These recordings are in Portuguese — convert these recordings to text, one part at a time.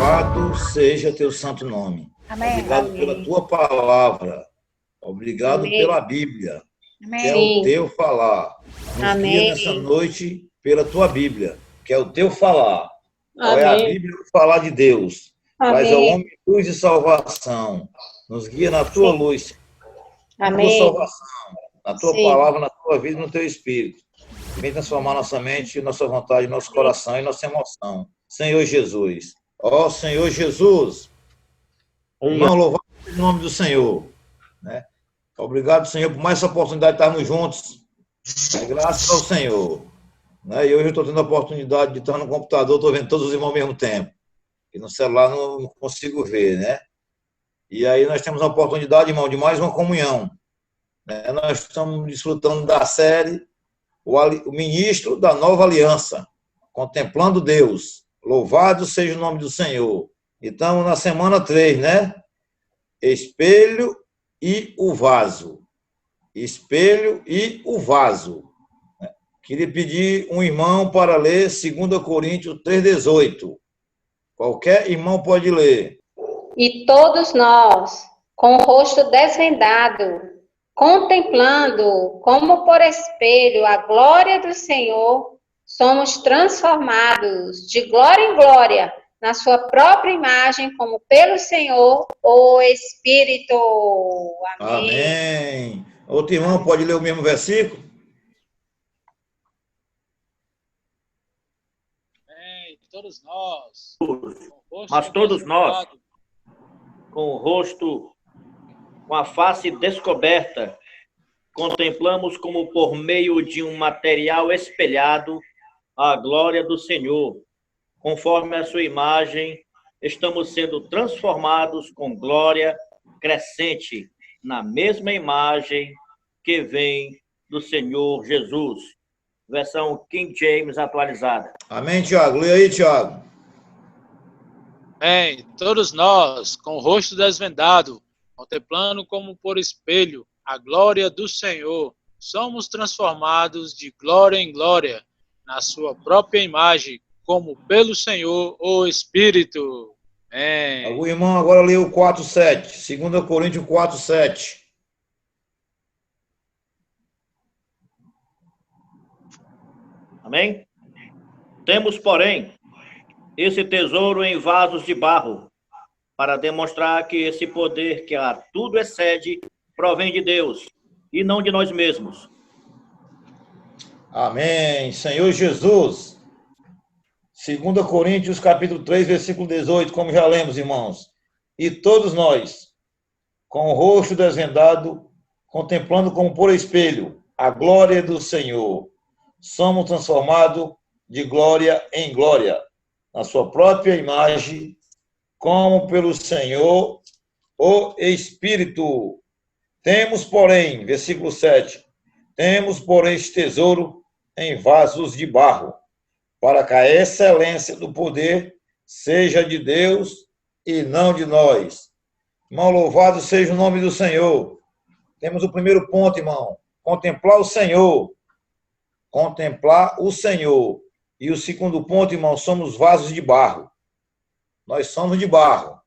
Louvado seja teu santo nome. Amém. Obrigado Amém. pela tua palavra. Obrigado Amém. pela Bíblia, que é Amém. o teu falar. Nos guia Amém. nessa noite pela tua Bíblia, que é o teu falar. Qual é a Amém. Bíblia? O falar de Deus. Traz ao Amém. homem luz e salvação. Nos guia na tua Sim. luz, na tua Amém. salvação, na tua Sim. palavra, na tua vida e no teu espírito. Vem transformar nossa mente, nossa vontade, nosso coração e nossa emoção. Senhor Jesus. Ó Senhor Jesus. Irmão, louvado seja o nome do Senhor. Né? Obrigado, Senhor, por mais essa oportunidade de estarmos juntos. Graças ao Senhor. Né? E hoje eu estou tendo a oportunidade de estar no computador, estou vendo todos os irmãos ao mesmo tempo. E no celular não consigo ver, né? E aí nós temos a oportunidade, irmão, de mais uma comunhão. Né? Nós estamos desfrutando da série O Ministro da Nova Aliança, Contemplando Deus. Louvado seja o nome do Senhor. Então, na semana 3, né? Espelho e o vaso. Espelho e o vaso. Queria pedir um irmão para ler 2 Coríntios 3,18. Qualquer irmão pode ler. E todos nós, com o rosto desvendado, contemplando como por espelho a glória do Senhor, somos transformados de glória em glória na sua própria imagem, como pelo Senhor, o Espírito. Amém. Amém. Outro irmão pode ler o mesmo versículo? Todos nós, Mas todos nós, com o rosto, com a face descoberta, contemplamos como por meio de um material espelhado a glória do Senhor. Conforme a sua imagem, estamos sendo transformados com glória crescente na mesma imagem que vem do Senhor Jesus. Versão King James atualizada. Amém, Tiago? Lê aí, Tiago. Amém. Todos nós, com o rosto desvendado, contemplando como por espelho a glória do Senhor, somos transformados de glória em glória na sua própria imagem, como pelo Senhor, o Espírito. Amém. O irmão agora leu 4,7. 2 Coríntios 4,7. Amém? Temos, porém, esse tesouro em vasos de barro, para demonstrar que esse poder que a tudo excede provém de Deus e não de nós mesmos. Amém. Senhor Jesus. 2 Coríntios, capítulo 3, versículo 18, como já lemos, irmãos. E todos nós, com o rosto desvendado, contemplando como por espelho a glória do Senhor, somos transformados de glória em glória, na sua própria imagem, como pelo Senhor, o Espírito. Temos, porém, versículo 7, temos, porém, este tesouro em vasos de barro, para que a excelência do poder seja de Deus e não de nós. Irmão, louvado seja o nome do Senhor. Temos o primeiro ponto, irmão, contemplar o Senhor. Contemplar o Senhor. E o segundo ponto, irmão, somos vasos de barro. Nós somos de barro,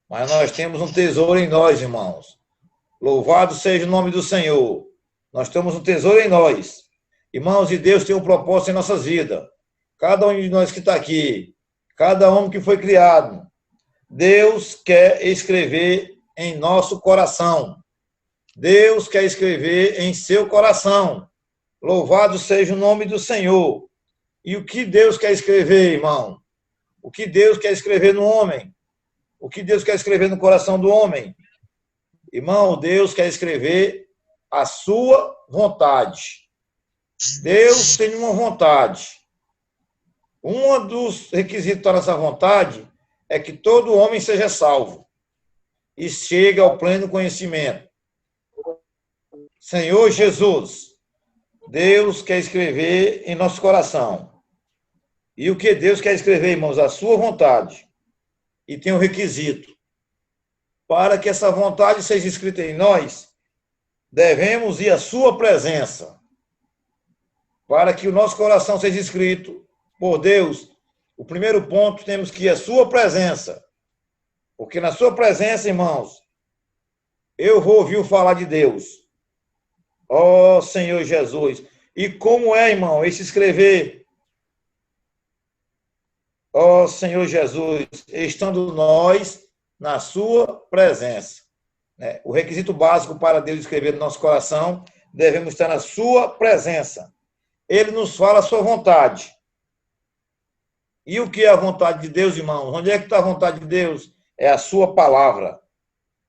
mas nós temos um tesouro em nós, irmãos. Louvado seja o nome do Senhor. Nós temos um tesouro em nós. Irmãos, e Deus tem um propósito em nossas vidas. Cada um de nós que está aqui, cada homem que foi criado, Deus quer escrever em nosso coração. Deus quer escrever em seu coração. Louvado seja o nome do Senhor. E o que Deus quer escrever, irmão? O que Deus quer escrever no homem? O que Deus quer escrever no coração do homem? Irmão, Deus quer escrever a sua vontade. Deus tem uma vontade. Um dos requisitos para essa vontade é que todo homem seja salvo e chegue ao pleno conhecimento. Senhor Jesus, Deus quer escrever em nosso coração. E o que Deus quer escrever, irmãos? A sua vontade. E tem um requisito. Para que essa vontade seja escrita em nós, devemos ir à sua presença. Para que o nosso coração seja escrito por Deus, O primeiro ponto temos que ir à sua presença. Porque na sua presença, irmãos, eu vou ouvir falar de Deus. Ó Senhor Jesus. E como é, irmão, esse escrever? Ó Senhor Jesus, estando nós na sua presença. O requisito básico para Deus escrever no nosso coração, devemos estar na sua presença. Ele nos fala a sua vontade. E o que é a vontade de Deus, irmãos? Onde é que está a vontade de Deus? É a sua palavra.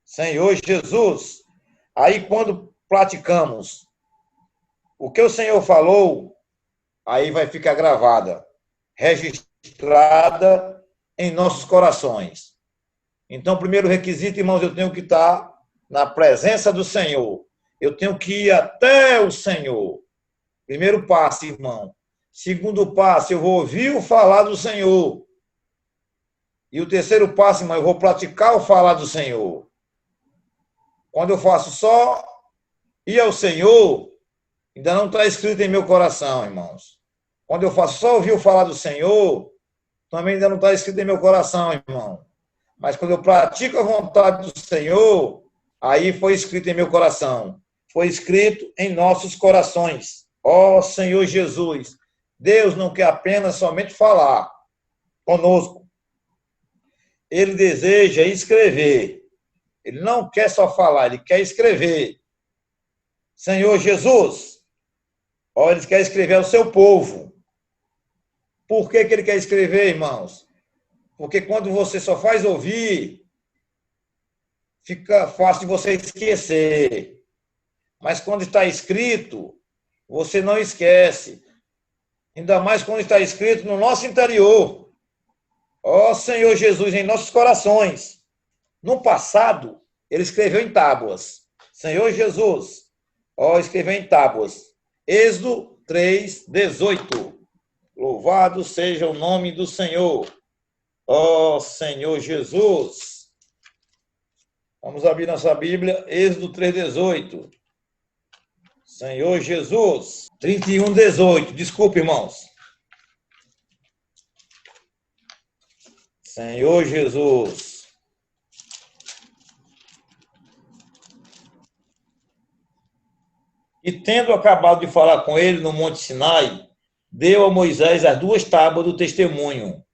Senhor Jesus. Aí quando praticamos o que o Senhor falou, aí vai ficar gravada, registrada em nossos corações. Então, primeiro requisito, irmãos, eu tenho que estar na presença do Senhor. Eu tenho que ir até o Senhor. Primeiro passo, irmão. Segundo passo, eu vou ouvir o falar do Senhor. E o terceiro passo, irmão, eu vou praticar o falar do Senhor. Quando eu faço só ir ao Senhor, ainda não está escrito em meu coração, irmãos. Quando eu faço só ouvir o falar do Senhor, também ainda não está escrito em meu coração, irmão. Mas quando eu pratico a vontade do Senhor, aí foi escrito em meu coração. Foi escrito em nossos corações. Ó Senhor Jesus, Deus não quer apenas somente falar conosco. Ele deseja escrever. Ele não quer só falar, ele quer escrever. Senhor Jesus, ó, ele quer escrever ao seu povo. Por que ele quer escrever, irmãos? Porque quando você só faz ouvir, fica fácil de você esquecer. Mas quando está escrito, você não esquece. Ainda mais quando está escrito no nosso interior. Ó Senhor Jesus, em nossos corações. No passado, ele escreveu em tábuas. Senhor Jesus, ó, escreveu em tábuas. Êxodo 3:18. Louvado seja o nome do Senhor. Ó Senhor Jesus. Vamos abrir nossa Bíblia, Êxodo 3:18. Senhor Jesus. 31:18. Desculpe, irmãos. Senhor Jesus. E tendo acabado de falar com ele no Monte Sinai, deu a Moisés as 2 tábuas do testemunho,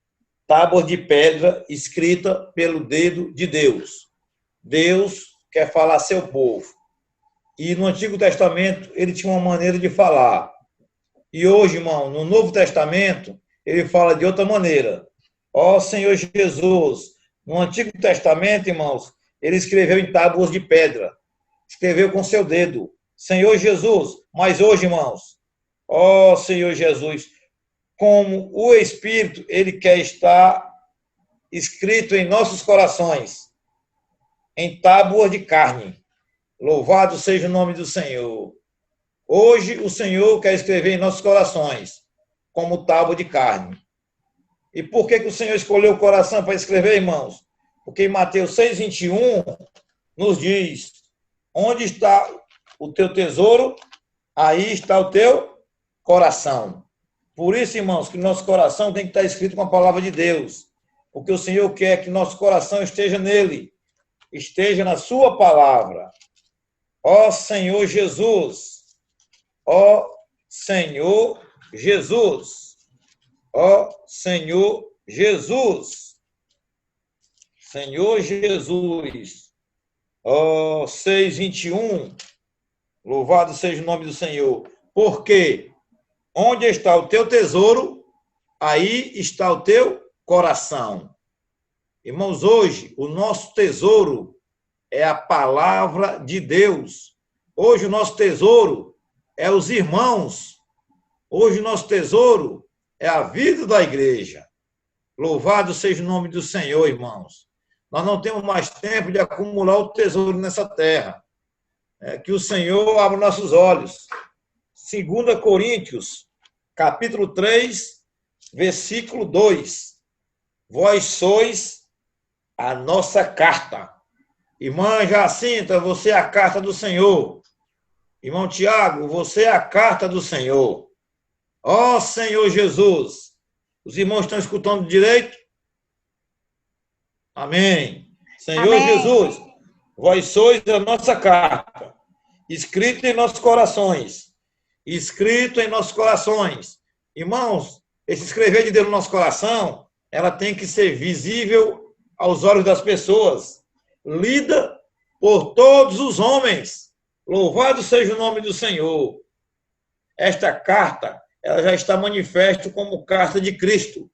tábuas de pedra escrita pelo dedo de Deus. Deus quer falar a seu povo. E no Antigo Testamento ele tinha uma maneira de falar. E hoje, irmão, no Novo Testamento, ele fala de outra maneira. Ó Senhor Jesus, no Antigo Testamento, irmãos, ele escreveu em tábuas de pedra. Escreveu com seu dedo. Senhor Jesus, mas hoje, irmãos, ó Senhor Jesus, como o Espírito, ele quer estar escrito em nossos corações, em tábuas de carne. Louvado seja o nome do Senhor. Hoje, o Senhor quer escrever em nossos corações, como tábua de carne. E por que o Senhor escolheu o coração para escrever, irmãos? Porque em Mateus 6:21 nos diz, onde está o teu tesouro, aí está o teu coração. Por isso, irmãos, que nosso coração tem que estar escrito com a palavra de Deus. Porque o Senhor quer que nosso coração esteja nele, esteja na sua palavra. Ó Senhor Jesus, ó Senhor Jesus, ó Senhor Jesus, Senhor Jesus, ó 6:21, louvado seja o nome do Senhor, porque onde está o teu tesouro, aí está o teu coração. Irmãos, hoje o nosso tesouro é a palavra de Deus. Hoje o nosso tesouro é os irmãos. Hoje o nosso tesouro é a vida da igreja. Louvado seja o nome do Senhor, irmãos. Nós não temos mais tempo de acumular o tesouro nessa terra. Que o Senhor abra nossos olhos. 2 Coríntios, capítulo 3, versículo 2. Vós sois a nossa carta. Irmã Jacinta, você é a carta do Senhor. Irmão Tiago, você é a carta do Senhor. Ó Senhor Jesus, Os irmãos estão escutando direito? Amém. Senhor Amém. Jesus, vós sois a nossa carta, escrita em nossos corações. Escrito em nossos corações. Irmãos, esse escrever de Deus no nosso coração, ela tem que ser visível aos olhos das pessoas, lida por todos os homens. Louvado seja o nome do Senhor. Esta carta, ela já está manifesta como carta de Cristo,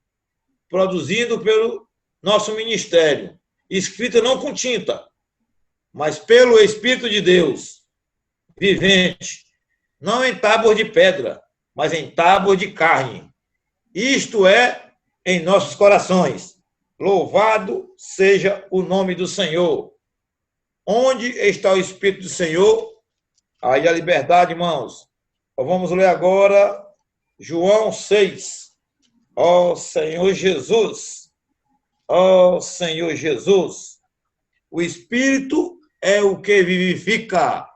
produzido pelo nosso ministério, escrita não com tinta, mas pelo Espírito de Deus, vivente, não em tábuas de pedra, mas em tábuas de carne. Isto é, em nossos corações. Louvado seja o nome do Senhor. Onde está o Espírito do Senhor? Aí a liberdade, irmãos. Vamos ler agora João 6. Ó Senhor Jesus. Ó Senhor Jesus. O Espírito é o que vivifica.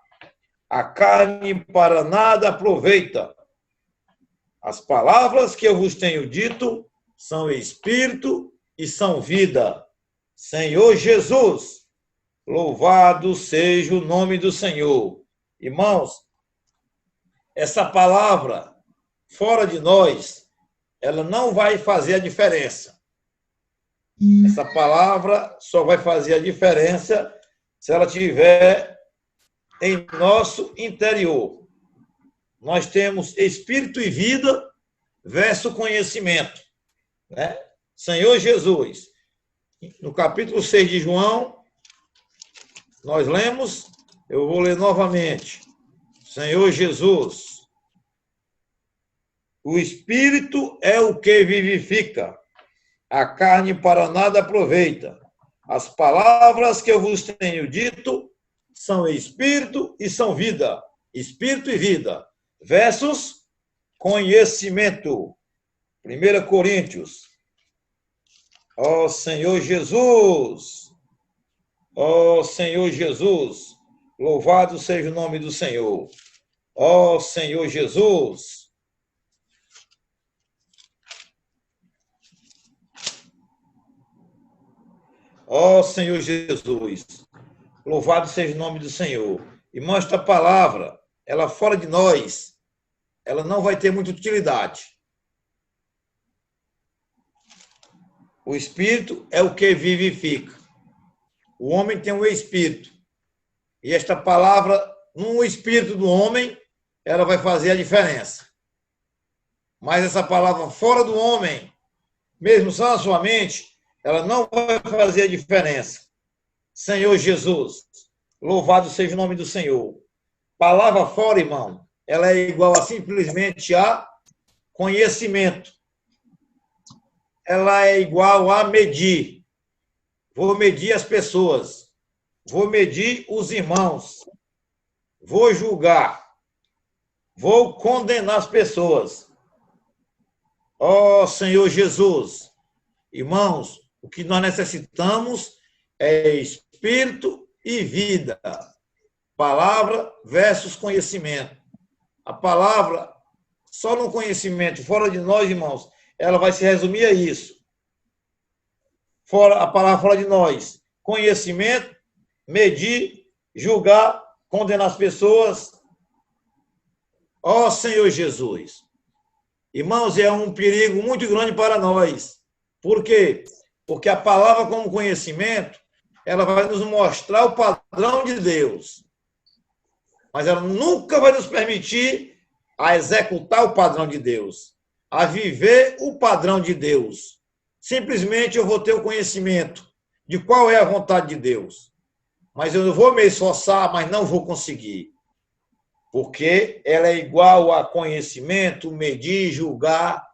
A carne para nada aproveita. As palavras que eu vos tenho dito são espírito e são vida. Senhor Jesus, louvado seja o nome do Senhor. Irmãos, essa palavra, fora de nós, ela não vai fazer a diferença. Essa palavra só vai fazer a diferença se ela tiver em nosso interior. Nós temos espírito e vida versus conhecimento. Né? Senhor Jesus, no capítulo 6 de João, nós lemos, eu vou ler novamente. Senhor Jesus, o espírito é o que vivifica, a carne para nada aproveita. As palavras que eu vos tenho dito são espírito e são vida. Espírito e vida. Versus conhecimento. 1 Coríntios. Ó Senhor Jesus. Ó Senhor Jesus. Louvado seja o nome do Senhor. Ó Senhor Jesus. Ó Senhor Jesus. Louvado seja o nome do Senhor. Irmão, esta palavra, ela fora de nós, ela não vai ter muita utilidade. O Espírito é o que vivifica. O homem tem um espírito. E esta palavra, no espírito do homem, ela vai fazer a diferença. Mas essa palavra fora do homem, mesmo só na sua mente, ela não vai fazer a diferença. Senhor Jesus, louvado seja o nome do Senhor. Palavra fora, irmão, ela é igual a simplesmente a conhecimento. Ela é igual a medir. Vou medir as pessoas. Vou medir os irmãos. Vou julgar. Vou condenar as pessoas. Ó Senhor Jesus, irmãos, o que nós necessitamos é espírito e vida. Palavra versus conhecimento. A palavra, só no conhecimento, fora de nós, irmãos, ela vai se resumir a isso. A palavra fora de nós. Conhecimento, medir, julgar, condenar as pessoas. Ó Senhor Jesus. Irmãos, é um perigo muito grande para nós. Por quê? Porque a palavra como conhecimento, ela vai nos mostrar o padrão de Deus. Mas ela nunca vai nos permitir a executar o padrão de Deus, a viver o padrão de Deus. Simplesmente eu vou ter o conhecimento de qual é a vontade de Deus. Mas eu vou me esforçar, mas não vou conseguir. Porque ela é igual a conhecimento, medir, julgar,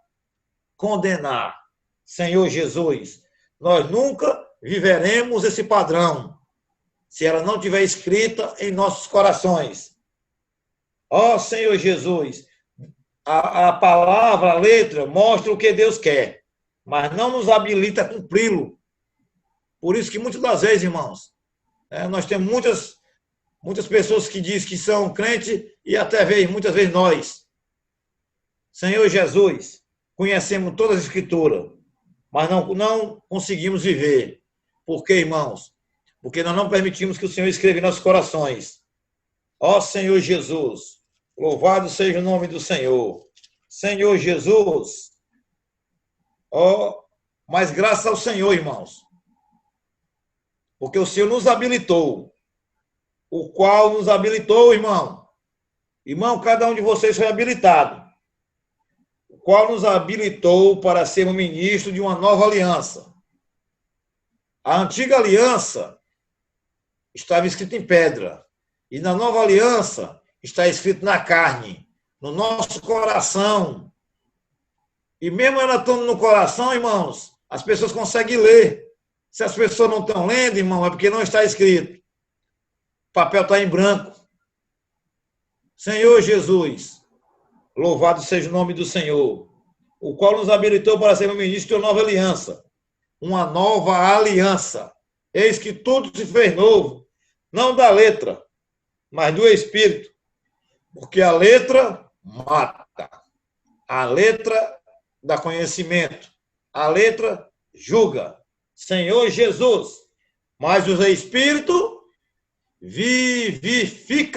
condenar. Senhor Jesus, nós nunca viveremos esse padrão se ela não estiver escrita em nossos corações. Ó Senhor Jesus, a palavra, a letra, mostra o que Deus quer, mas não nos habilita a cumpri-lo. Por isso que muitas das vezes, irmãos, nós temos muitas pessoas que dizem que são crentes e até muitas vezes nós. Senhor Jesus, conhecemos todas as escrituras, mas não conseguimos viver. Por quê, irmãos? Porque nós não permitimos que o Senhor escreva em nossos corações. Ó Senhor Jesus, louvado seja o nome do Senhor. Senhor Jesus, ó, mas graças ao Senhor, irmãos, porque o Senhor nos habilitou, o qual nos habilitou, irmão. Irmão, cada um de vocês foi habilitado, o qual nos habilitou para sermos ministros de uma nova aliança. A antiga aliança estava escrita em pedra, e na nova aliança está escrito na carne, no nosso coração. E mesmo ela estando no coração, irmãos, as pessoas conseguem ler. Se as pessoas não estão lendo, irmão, é porque não está escrito. O papel está em branco. Senhor Jesus, louvado seja o nome do Senhor, o qual nos habilitou para ser ministro de uma nova aliança. Uma nova aliança. Eis que tudo se fez novo, não da letra, mas do Espírito. Porque a letra mata. A letra dá conhecimento. A letra julga. Senhor Jesus, mas o Espírito vivifica.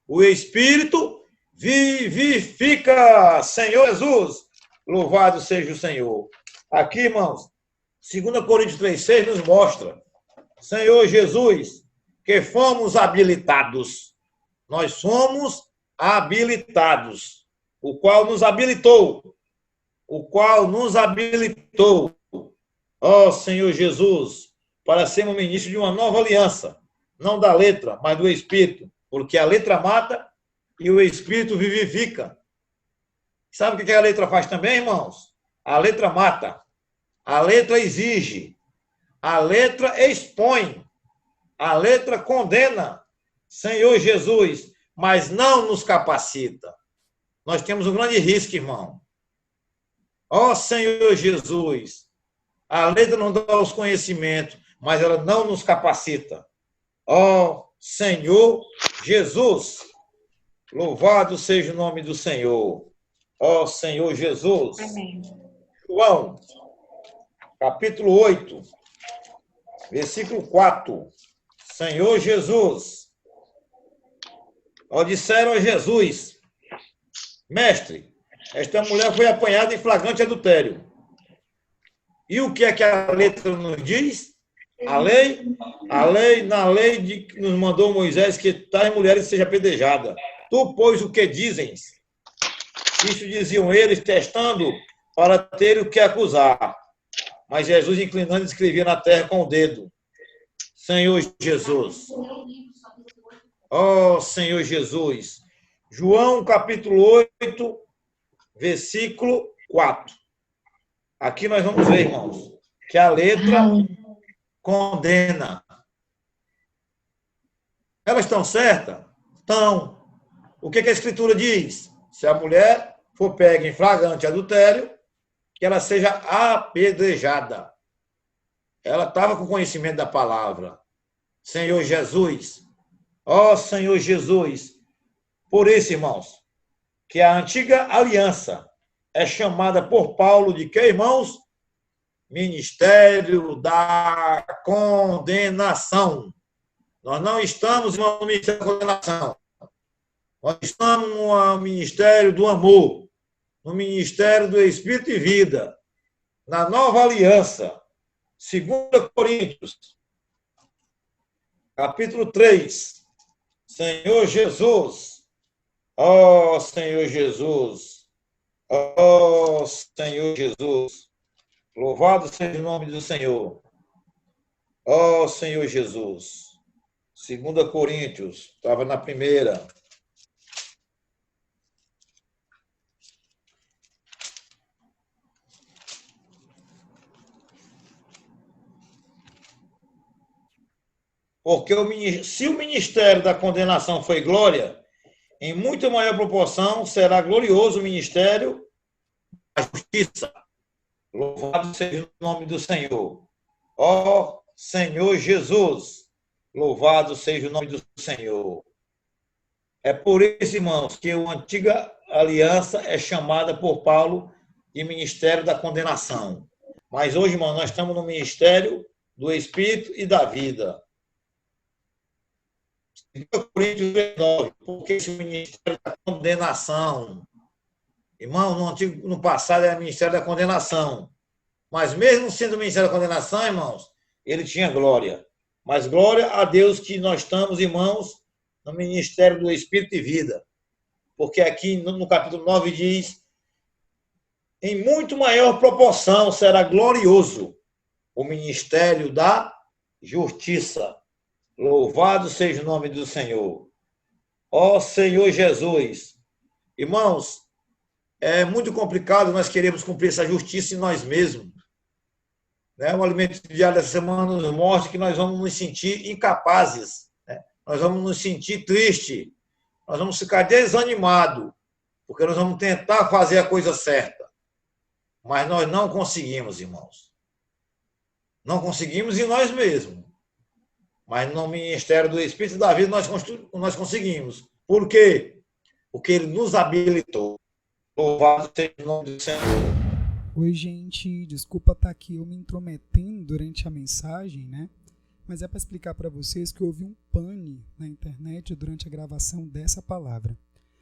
O Espírito vivifica. Senhor Jesus, louvado seja o Senhor. Aqui, irmãos, 2 Coríntios 3,6 nos mostra, Senhor Jesus, que fomos habilitados. Nós somos habilitados, o qual nos habilitou. O qual nos habilitou, ó Senhor Jesus, para sermos ministros de uma nova aliança, não da letra, mas do Espírito, porque a letra mata e o Espírito vivifica. Sabe o que a letra faz também, irmãos? A letra mata, a letra exige, a letra expõe, a letra condena, Senhor Jesus, mas não nos capacita. Nós temos um grande risco, irmão. Ó Senhor Jesus, a letra não dá os conhecimentos, mas ela não nos capacita. Ó Senhor Jesus, louvado seja o nome do Senhor. Ó Senhor Jesus. Amém. João, capítulo 8, versículo 4. Senhor Jesus. Ó, disseram a Jesus, mestre, esta mulher foi apanhada em flagrante adultério. E o que é que a letra nos diz? Na lei que nos mandou Moisés, que tais mulheres sejam apedrejadas. Tu, pois, o que dizes? Isso diziam eles, testando para ter o que acusar. Mas Jesus, inclinando, escrevia na terra com o dedo. Senhor Jesus. Ó Senhor Jesus. João, capítulo 8, versículo 4. Aqui nós vamos ver, irmãos, que a letra condena. Elas estão certas? Estão. O que a Escritura diz? Se a mulher for pega em flagrante adultério, que ela seja apedrejada. Ela estava com conhecimento da palavra. Senhor Jesus. Ó Senhor Jesus. Por isso, irmãos, que a antiga aliança é chamada por Paulo de que, irmãos? Ministério da condenação. Nós não estamos no ministério da condenação. Nós estamos no ministério do amor, no ministério do Espírito e vida, na nova aliança. 2 Coríntios, capítulo 3. Senhor Jesus. Ó Senhor Jesus. Ó Senhor Jesus. Louvado seja o nome do Senhor. Ó Senhor Jesus. 2 Coríntios, estava na primeira. Porque se o ministério da condenação foi glória, em muito maior proporção será glorioso o ministério da justiça. Louvado seja o nome do Senhor. Ó Senhor Jesus, louvado seja o nome do Senhor. É por isso, irmãos, que a antiga aliança é chamada por Paulo e ministério da condenação. Mas hoje, irmão, nós estamos no ministério do Espírito e da vida. 2 Coríntios 9, porque esse ministério da condenação, irmão, no passado era ministério da condenação. Mas mesmo sendo o ministério da condenação, irmãos, ele tinha glória. Mas glória a Deus que nós estamos, irmãos, no ministério do Espírito e vida. Porque aqui no capítulo 9 diz: em muito maior proporção será glorioso o ministério da justiça. Louvado seja o nome do Senhor. Ó Senhor Jesus. Irmãos, é muito complicado nós queremos cumprir essa justiça em nós mesmos. O alimento diário dessa semana nos mostra que nós vamos nos sentir incapazes. Nós vamos nos sentir tristes. Nós vamos ficar desanimados, porque nós vamos tentar fazer a coisa certa. Mas nós não conseguimos, irmãos. Não conseguimos em nós mesmos. Mas no ministério do Espírito da vida nós conseguimos. Por quê? Porque ele nos habilitou. Louvado seja o nome do Senhor. Oi, gente. Desculpa estar aqui eu me intrometendo durante a mensagem, né? Mas é para explicar para vocês que houve um pane na internet durante a gravação dessa palavra.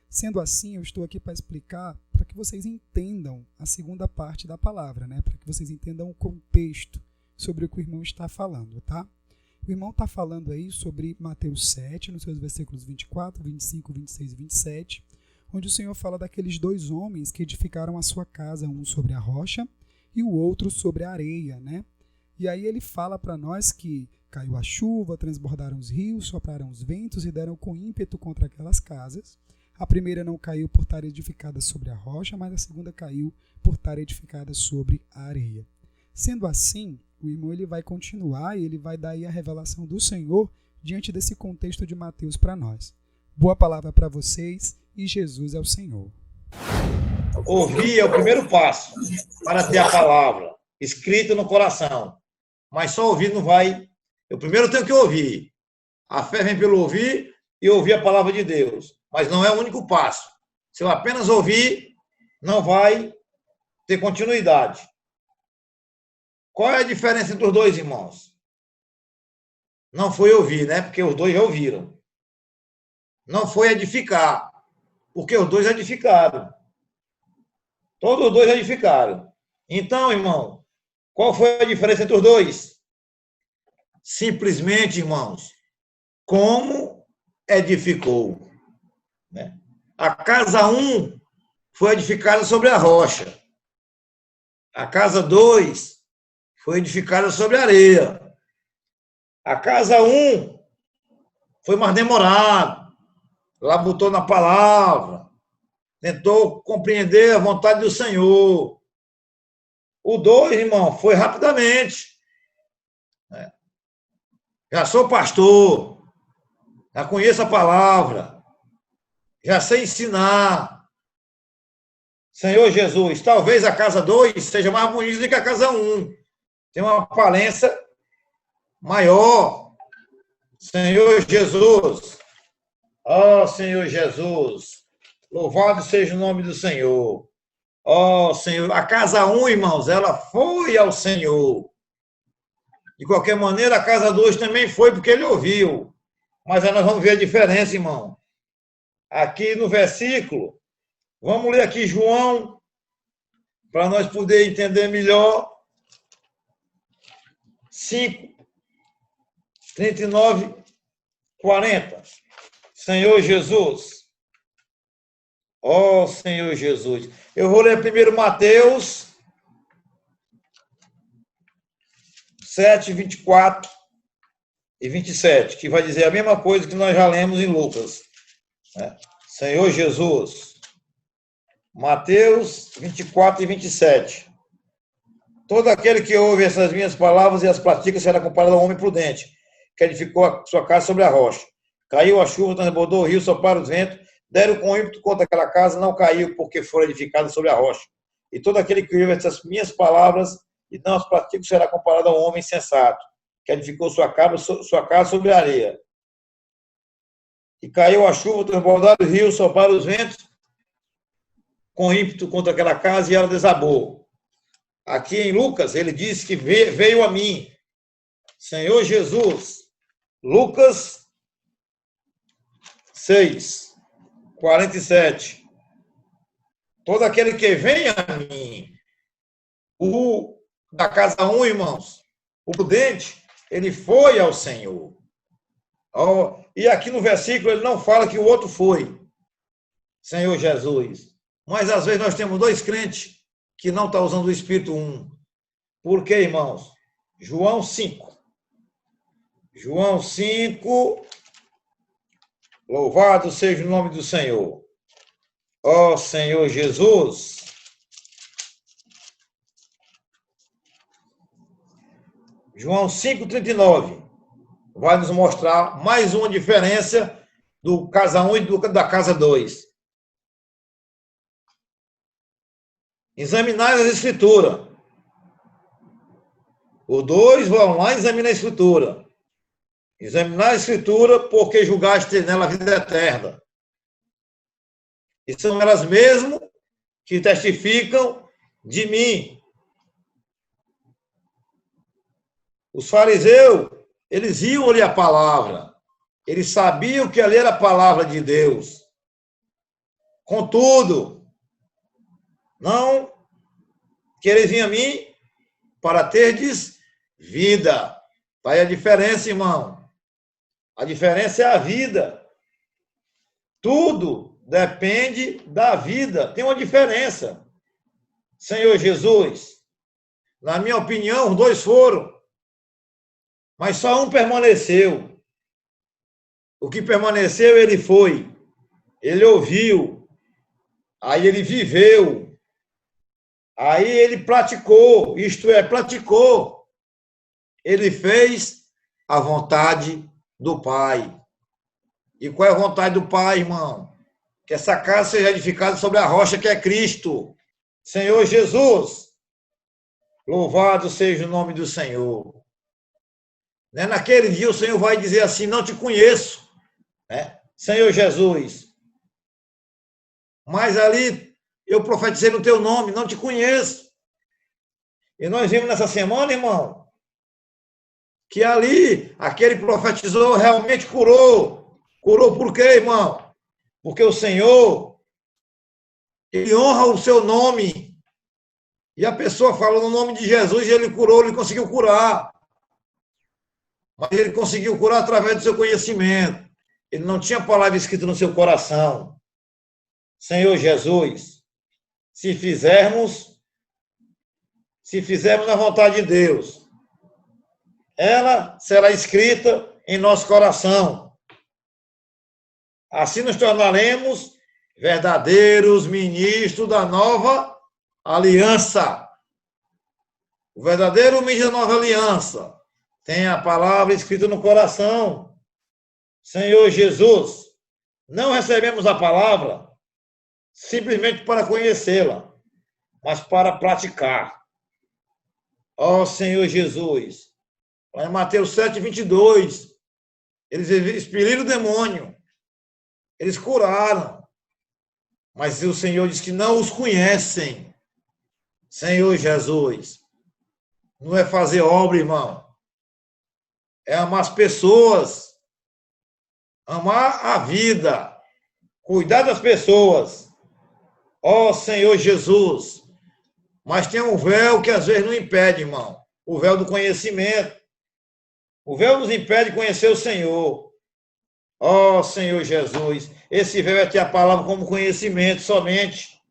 Sendo assim, eu estou aqui para explicar para que vocês entendam a segunda parte da palavra, né? Para que vocês entendam o contexto sobre o que o irmão está falando, tá? O irmão está falando aí sobre Mateus 7, nos seus versículos 24, 25, 26 e 27, onde o Senhor fala daqueles dois homens que edificaram a sua casa, um sobre a rocha e o outro sobre a areia, né? E aí ele fala para nós que caiu a chuva, transbordaram os rios, sopraram os ventos e deram com ímpeto contra aquelas casas. A primeira não caiu por estar edificada sobre a rocha, mas a segunda caiu por estar edificada sobre a areia. Sendo assim, o irmão ele vai continuar e ele vai dar aí a revelação do Senhor diante desse contexto de Mateus para nós. Boa palavra para vocês e Jesus é o Senhor. Ouvir é o primeiro passo para ter a palavra escrita no coração. Mas só ouvir não vai. Eu primeiro tenho que ouvir. A fé vem pelo ouvir e ouvir a palavra de Deus. Mas não é o único passo. Se eu apenas ouvir, não vai ter continuidade. Qual é a diferença entre os dois, irmãos? Não foi ouvir, né? Porque os dois já ouviram. Não foi edificar, porque os dois edificaram. Todos os dois edificaram. Então, irmão, qual foi a diferença entre os dois? Simplesmente, irmãos, como edificou. Né? A casa 1 foi edificada sobre a rocha. A casa 2 foi edificada sobre a areia. A casa 1 foi mais demorado. Labutou na palavra. Tentou compreender a vontade do Senhor. O 2, irmão, foi rapidamente. Já sou pastor. Já conheço a palavra. Já sei ensinar. Senhor Jesus, talvez a casa 2 seja mais bonita do que a casa 1. Tem uma aparência maior. Senhor Jesus. Ó Senhor Jesus. Louvado seja o nome do Senhor. Ó Senhor. A casa 1, irmãos, ela foi ao Senhor. De qualquer maneira, a casa 2 também foi, porque ele ouviu. Mas aí nós vamos ver a diferença, irmão. Aqui no versículo, vamos ler aqui João, para nós poder entender melhor. 5, 39, 40. Senhor Jesus. Ó Senhor Jesus. Eu vou ler primeiro Mateus 7, 24 e 27, que vai dizer a mesma coisa que nós já lemos em Lucas. Senhor Jesus. Mateus 24 e 27. Todo aquele que ouve essas minhas palavras e as pratica será comparado ao homem prudente, que edificou a sua casa sobre a rocha. Caiu a chuva, transbordou o rio, sopraram os ventos, deram com ímpeto contra aquela casa, não caiu, porque foi edificada sobre a rocha. E todo aquele que ouve essas minhas palavras e não as pratica será comparado ao homem sensato, que edificou sua casa sobre a areia. E caiu a chuva, transbordaram o rio, sopraram os ventos, com ímpeto contra aquela casa e ela desabou. Aqui em Lucas, ele diz que veio a mim, Senhor Jesus. Lucas 6, 47. Todo aquele que vem a mim, o da casa 1, irmãos, o prudente, ele foi ao Senhor. E aqui no versículo ele não fala que o outro foi, Senhor Jesus. Mas às vezes nós temos dois crentes que não estão usando o Espírito um. Por quê, irmãos? João 5. João 5. Louvado seja o nome do Senhor. Ó Senhor Jesus. João 5,39. Vai nos mostrar mais uma diferença do casa 1 e da casa 2. Examinar as Escrituras. Os dois vão lá e examinar a Escritura. Examinar a Escritura porque julgaste nela a vida eterna. E são elas mesmas que testificam de mim. Os fariseus, eles iam ler a palavra. Eles sabiam que ali era a palavra de Deus. Contudo, não quereis vir a mim para terdes vida. Tá aí a diferença, irmão. A diferença é a vida. Tudo depende da vida. Tem uma diferença. Senhor Jesus, na minha opinião, os dois foram, mas só um permaneceu. O que permaneceu, ele foi. Ele ouviu. Aí ele viveu. Aí ele praticou. Isto é, praticou. Ele fez a vontade do Pai. E qual é a vontade do Pai, irmão? Que essa casa seja edificada sobre a rocha que é Cristo. Senhor Jesus, louvado seja o nome do Senhor. Naquele dia o Senhor vai dizer assim, não te conheço, Senhor Jesus. Mas ali eu profetizei no teu nome, não te conheço. E nós vimos nessa semana, irmão, que ali aquele profetizou realmente curou. Curou por quê, irmão? Porque o Senhor, ele honra o seu nome. E a pessoa falou no nome de Jesus e ele curou, ele conseguiu curar. Mas ele conseguiu curar através do seu conhecimento. Ele não tinha palavra escrita no seu coração. Senhor Jesus, se fizermos a vontade de Deus, ela será escrita em nosso coração. Assim nos tornaremos verdadeiros ministros da nova aliança. O verdadeiro ministro da nova aliança tem a palavra escrita no coração. Senhor Jesus, não recebemos a palavra simplesmente para conhecê-la, mas para praticar. Ó Senhor Jesus, lá em Mateus 7, 22, eles expeliram o demônio, eles curaram, mas o Senhor diz que não os conhecem. Senhor Jesus, não é fazer obra, irmão, é amar as pessoas, amar a vida, cuidar das pessoas. Ó Senhor Jesus, mas tem um véu que às vezes não impede, irmão, o véu do conhecimento. O véu nos impede de conhecer o Senhor. Ó Senhor Jesus, esse véu é ter a palavra como conhecimento somente.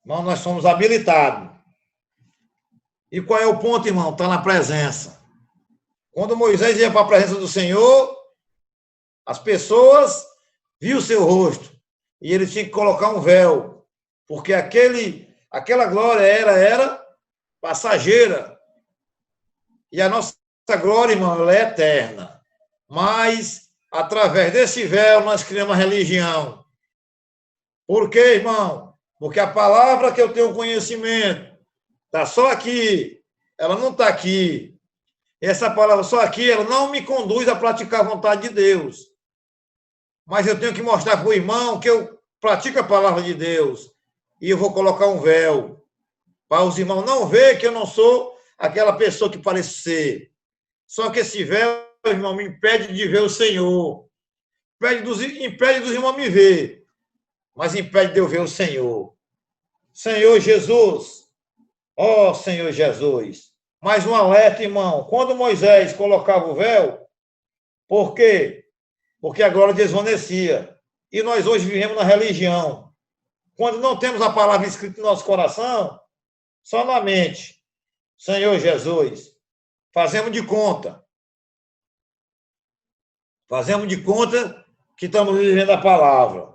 Irmão, nós somos habilitados. E qual é o ponto, irmão? Está na presença. Quando Moisés ia para a presença do Senhor, as pessoas viam o seu rosto. E ele tinha que colocar um véu. Porque aquela glória era passageira. E a nossa glória, irmão, ela é eterna. Mas, através desse véu, nós criamos a religião. Por quê, irmão? Porque a palavra que eu tenho conhecimento está só aqui. Ela não está aqui. Essa palavra só aqui, ela não me conduz a praticar a vontade de Deus. Mas eu tenho que mostrar para o irmão que eu pratica a palavra de Deus. E eu vou colocar um véu para os irmãos não verem que eu não sou aquela pessoa que parece ser. Só que esse véu, irmão, me impede de ver o Senhor. Impede dos irmãos me ver, mas impede de eu ver o Senhor. Senhor Jesus, ó Senhor Jesus. Mais um alerta, irmão. Quando Moisés colocava o véu, por quê? Porque a glória desvanecia. E nós hoje vivemos na religião. Quando não temos a palavra escrita no nosso coração, só na mente. Senhor Jesus, fazemos de conta. Fazemos de conta que estamos vivendo a palavra.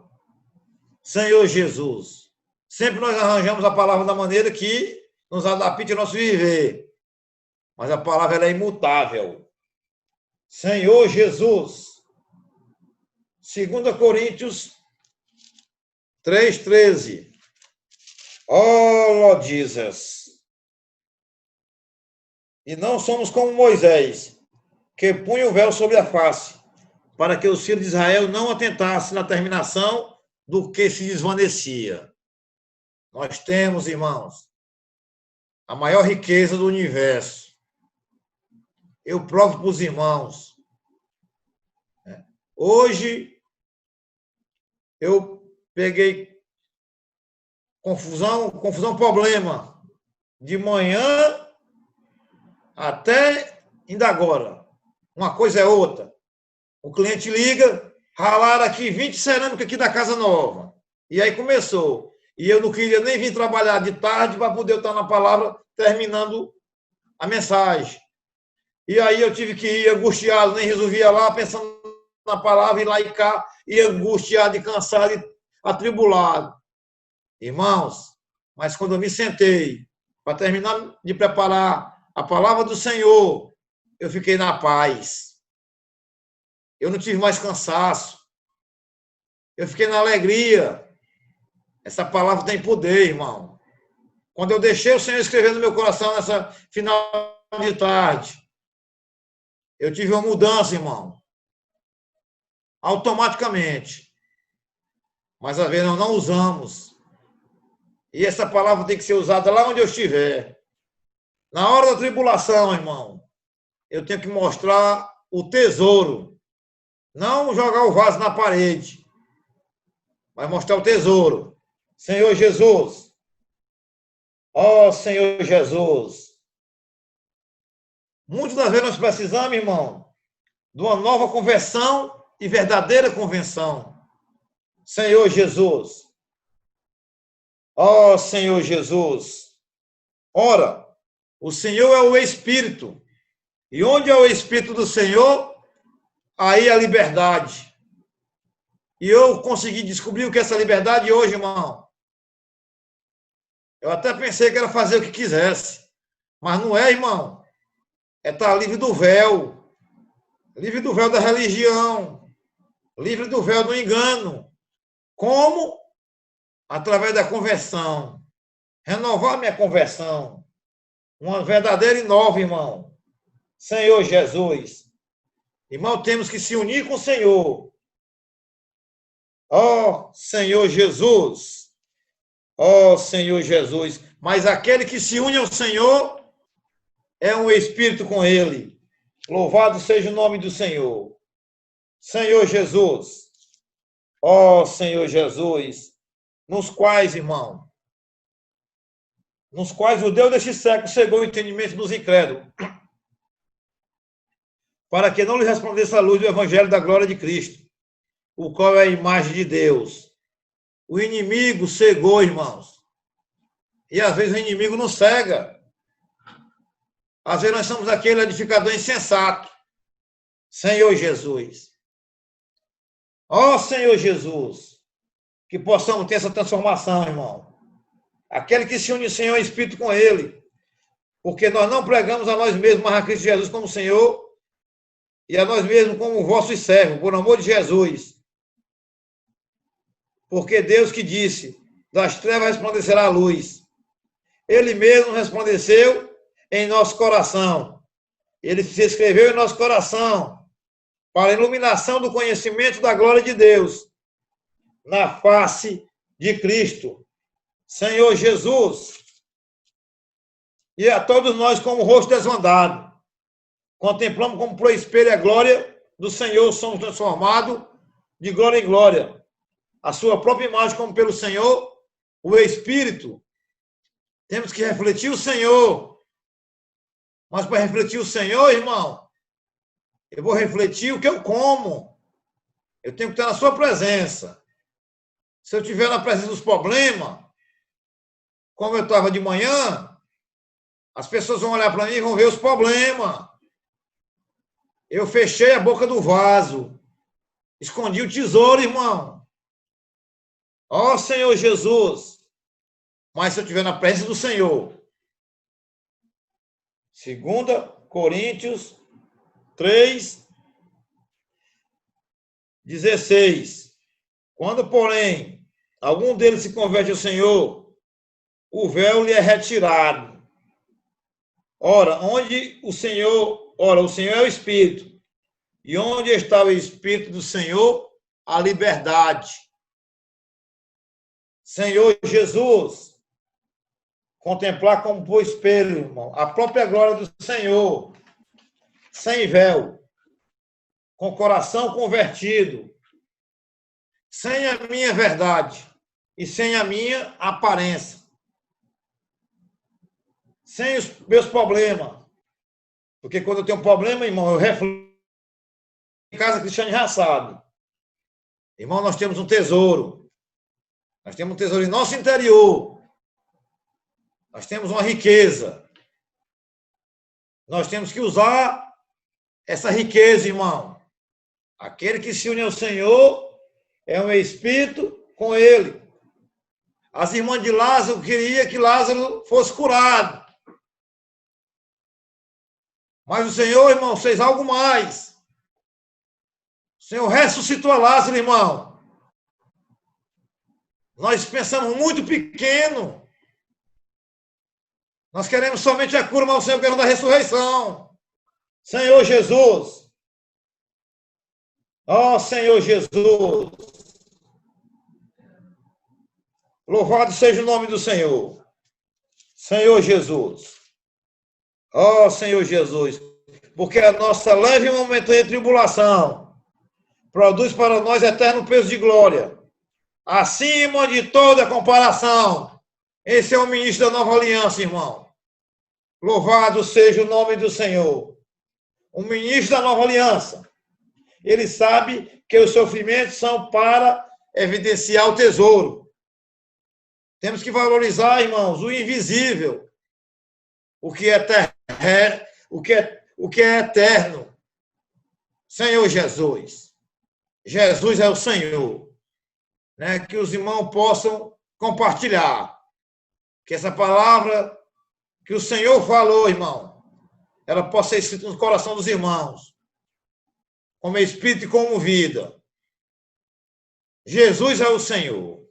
Senhor Jesus, sempre nós arranjamos a palavra da maneira que nos adapte ao nosso viver. Mas a palavra ela é imutável. Senhor Jesus. 2 Coríntios 3,13. Oh, Lord Jesus. E não somos como Moisés, que punha o véu sobre a face, para que os filhos de Israel não atentassem na terminação do que se desvanecia. Nós temos, irmãos, a maior riqueza do universo. Eu provo para os irmãos. Hoje, eu peguei confusão, problema. De manhã até ainda agora. Uma coisa é outra. O cliente liga, ralaram aqui 20 cerâmicas aqui da Casa Nova. E aí começou. E eu não queria nem vir trabalhar de tarde para poder estar na palavra terminando a mensagem. E aí eu tive que ir angustiado, nem resolvia lá, pensando na palavra, e lá e cá, e angustiado, e cansado, e atribulado. Irmãos, mas quando eu me sentei para terminar de preparar a palavra do Senhor, eu fiquei na paz. Eu não tive mais cansaço. Eu fiquei na alegria. Essa palavra tem poder, irmão. Quando eu deixei o Senhor escrever no meu coração nessa final de tarde, eu tive uma mudança, irmão. Automaticamente. Mas às vezes nós não usamos. E essa palavra tem que ser usada lá onde eu estiver. Na hora da tribulação, irmão, eu tenho que mostrar o tesouro. Não jogar o vaso na parede, mas mostrar o tesouro. Senhor Jesus. Ó Senhor Jesus. Muitas das vezes nós precisamos, irmão, de uma nova conversão e verdadeira convenção. Senhor Jesus. Ó Senhor Jesus. Ora, o Senhor é o Espírito. E onde é o Espírito do Senhor, aí a liberdade. E eu consegui descobrir o que é essa liberdade hoje, irmão. Eu até pensei que era fazer o que quisesse. Mas não é, irmão. É estar livre do véu. Livre do véu da religião. Livre do véu do engano. Como? Através da conversão. Renovar minha conversão. Uma verdadeira e nova, irmão. Senhor Jesus. Irmão, temos que se unir com o Senhor. Ó Senhor Jesus. Ó Senhor Jesus. Mas aquele que se une ao Senhor é um espírito com ele. Louvado seja o nome do Senhor. Senhor Jesus. Ó Senhor Jesus. Nos quais, irmão, nos quais o Deus deste século cegou o entendimento dos incrédulos, para que não lhe resplandeça a luz do evangelho da glória de Cristo, o qual é a imagem de Deus. O inimigo cegou, irmãos. E às vezes o inimigo nos cega. Às vezes nós somos aquele edificador insensato. Senhor Jesus. Ó Senhor Jesus, que possamos ter essa transformação, irmão. Aquele que se une ao Senhor é Espírito com ele. Porque nós não pregamos a nós mesmos, mas a Cristo Jesus como Senhor, e a nós mesmos como vossos servos, por amor de Jesus. Porque Deus que disse, das trevas resplandecerá a luz. Ele mesmo resplandeceu em nosso coração. Ele se escreveu em nosso coração para a iluminação do conhecimento da glória de Deus, na face de Cristo, Senhor Jesus. E a todos nós, como rosto desvendado, contemplamos como por espelho a glória do Senhor, somos transformados de glória em glória. A sua própria imagem, como pelo Senhor, o Espírito. Temos que refletir o Senhor. Mas para refletir o Senhor, irmão, eu vou refletir o que eu como. Eu tenho que estar na sua presença. Se eu estiver na presença dos problemas, como eu estava de manhã, as pessoas vão olhar para mim e vão ver os problemas. Eu fechei a boca do vaso. Escondi o tesouro, irmão. Ó Senhor Jesus. Mas se eu estiver na presença do Senhor. 2 Coríntios 3, 16. Quando, porém, algum deles se converte ao Senhor, o véu lhe é retirado. Ora, o Senhor é o Espírito. E onde está o Espírito do Senhor? A liberdade. Senhor Jesus, contemplar como por espelho, irmão, a própria glória do Senhor, sem véu, com coração convertido, sem a minha verdade e sem a minha aparência, sem os meus problemas. Porque quando eu tenho um problema, irmão, eu reflito. Em casa, Cristiane já sabe. Irmão, nós temos um tesouro. Nós temos um tesouro em nosso interior. Nós temos uma riqueza. Nós temos que usar essa riqueza, irmão. Aquele que se une ao Senhor é um espírito com ele. As irmãs de Lázaro queriam que Lázaro fosse curado. Mas o Senhor, irmão, fez algo mais. O Senhor ressuscitou a Lázaro, irmão. Nós pensamos muito pequeno. Nós queremos somente a cura, mas o Senhor quer da ressurreição. Senhor Jesus. Ó Senhor Jesus. Louvado seja o nome do Senhor. Senhor Jesus. Ó Senhor Jesus. Porque a nossa leve e momentânea tribulação produz para nós eterno peso de glória, acima de toda comparação. Esse é o ministro da nova aliança, irmão. Louvado seja o nome do Senhor. O ministro da nova aliança, ele sabe que os sofrimentos são para evidenciar o tesouro. Temos que valorizar, irmãos, o invisível, o que é eterno. Senhor Jesus. Jesus é o Senhor. Né? Que os irmãos possam compartilhar. Que essa palavra que o Senhor falou, irmão, ela possa ser escrita no coração dos irmãos. Como espírito e como vida. Jesus é o Senhor.